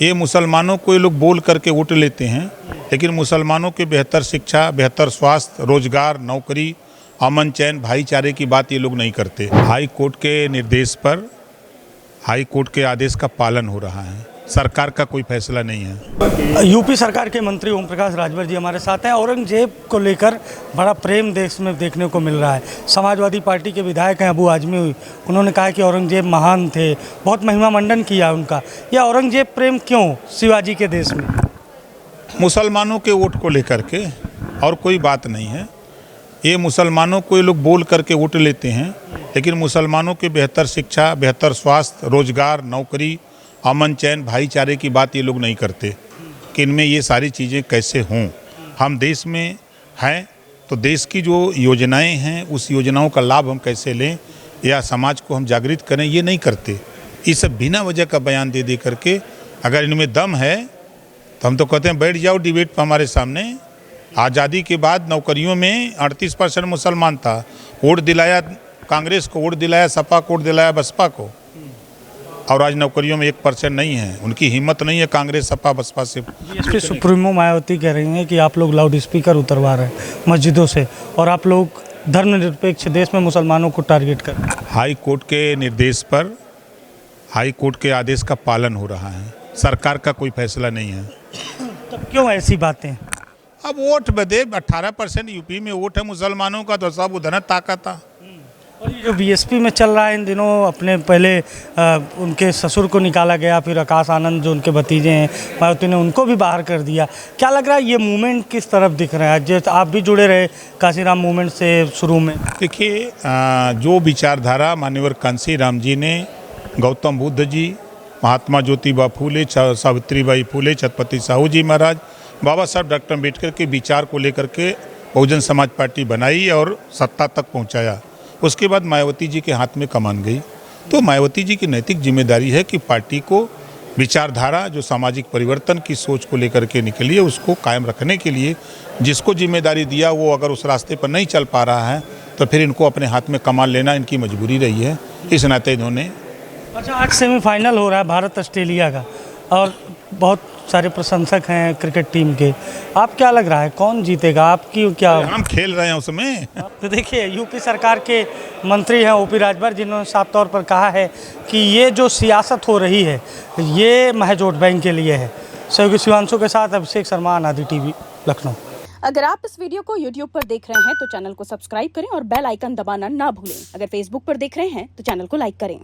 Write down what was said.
ये मुसलमानों को ये लोग बोल करके वोट लेते हैं, लेकिन मुसलमानों के बेहतर शिक्षा, बेहतर स्वास्थ्य, रोजगार, नौकरी, अमन चैन, भाईचारे की बात ये लोग नहीं करते। हाई कोर्ट के निर्देश पर हाई कोर्ट के आदेश का पालन हो रहा है, सरकार का कोई फैसला नहीं है। यूपी सरकार के मंत्री ओम प्रकाश राजभर जी हमारे साथ हैं। औरंगजेब को लेकर बड़ा प्रेम देश में देखने को मिल रहा है। समाजवादी पार्टी के विधायक हैं अबू आजमी, उन्होंने कहा कि औरंगजेब महान थे, बहुत महिमा मंडन किया उनका। यह औरंगजेब प्रेम क्यों शिवाजी के देश में? मुसलमानों के वोट को लेकर के और कोई बात नहीं है। ये मुसलमानों को ये लोग बोल करके वोट लेते हैं, लेकिन मुसलमानों के बेहतर शिक्षा, बेहतर स्वास्थ्य, रोजगार, नौकरी, अमन चैन, भाईचारे की बात ये लोग नहीं करते कि इनमें ये सारी चीज़ें कैसे हों। हम देश में हैं तो देश की जो योजनाएं हैं उस योजनाओं का लाभ हम कैसे लें या समाज को हम जागृत करें, ये नहीं करते। ये सब बिना वजह का बयान दे दे करके, अगर इनमें दम है तो हम तो कहते हैं बैठ जाओ डिबेट पर हमारे सामने। आज़ादी के बाद नौकरियों में 38% मुसलमान था, वोट दिलाया कांग्रेस को, वोट दिलाया सपा को, वोट दिलाया बसपा को, और आज नौकरियों में 1% नहीं है। उनकी हिम्मत नहीं है कांग्रेस सपा बसपा से। बीएसपी सुप्रीमो मायावती कह रही हैं कि आप लोग लाउड स्पीकर उतरवा रहे हैं मस्जिदों से और आप लोग धर्मनिरपेक्ष देश में मुसलमानों को टारगेट कर रहे हैं। हाई कोर्ट के निर्देश पर हाई कोर्ट के आदेश का पालन हो रहा है, सरकार का कोई फैसला नहीं है। तब क्यों ऐसी बातें? अब वोट बदे 18% यूपी में वोट है मुसलमानों का, तो सब उधर ताकत था। और ये जो बीएसपी में चल रहा है इन दिनों, अपने पहले उनके ससुर को निकाला गया, फिर आकाश आनंद जो उनके भतीजे हैं मायावती ने उनको भी बाहर कर दिया। क्या लग रहा है ये मूवमेंट किस तरफ दिख रहा है? जैसे आप भी जुड़े रहे कांसीराम मूवमेंट से शुरू में। देखिए, जो विचारधारा मान्यवर कांसीराम जी ने, गौतम बुद्ध जी, महात्मा ज्योतिबा फूले, सावित्रीबाई फूले, छत्रपति साहू जी महाराज, बाबा साहब डॉक्टर अम्बेडकर के विचार को लेकर के बहुजन समाज पार्टी बनाई और सत्ता तक पहुंचाया। उसके बाद मायावती जी के हाथ में कमान गई, तो मायावती जी की नैतिक जिम्मेदारी है कि पार्टी को विचारधारा, जो सामाजिक परिवर्तन की सोच को लेकर के निकली है, उसको कायम रखने के लिए जिसको जिम्मेदारी दिया वो अगर उस रास्ते पर नहीं चल पा रहा है तो फिर इनको अपने हाथ में कमान लेना इनकी मजबूरी रही है। इस नाते इन्होंने। अच्छा, आज सेमीफाइनल हो रहा है भारत ऑस्ट्रेलिया का और बहुत सारे प्रशंसक हैं क्रिकेट टीम के। आप क्या लग रहा है कौन जीतेगा? आपकी क्या? हम खेल रहे हैं उसमें। तो देखिए, यूपी सरकार के मंत्री हैं ओपी राजभर, जिन्होंने साफ तौर पर कहा है कि ये जो सियासत हो रही है ये महज वोट बैंक के लिए है। सहयोगी शिवांशु के साथ अभिषेक शर्मा, अनादि टीवी, लखनऊ। अगर आप इस वीडियो को YouTube पर देख रहे हैं तो चैनल को सब्सक्राइब करें और बेल आइकन दबाना ना भूलें। अगर Facebook पर देख रहे हैं तो चैनल को लाइक करें।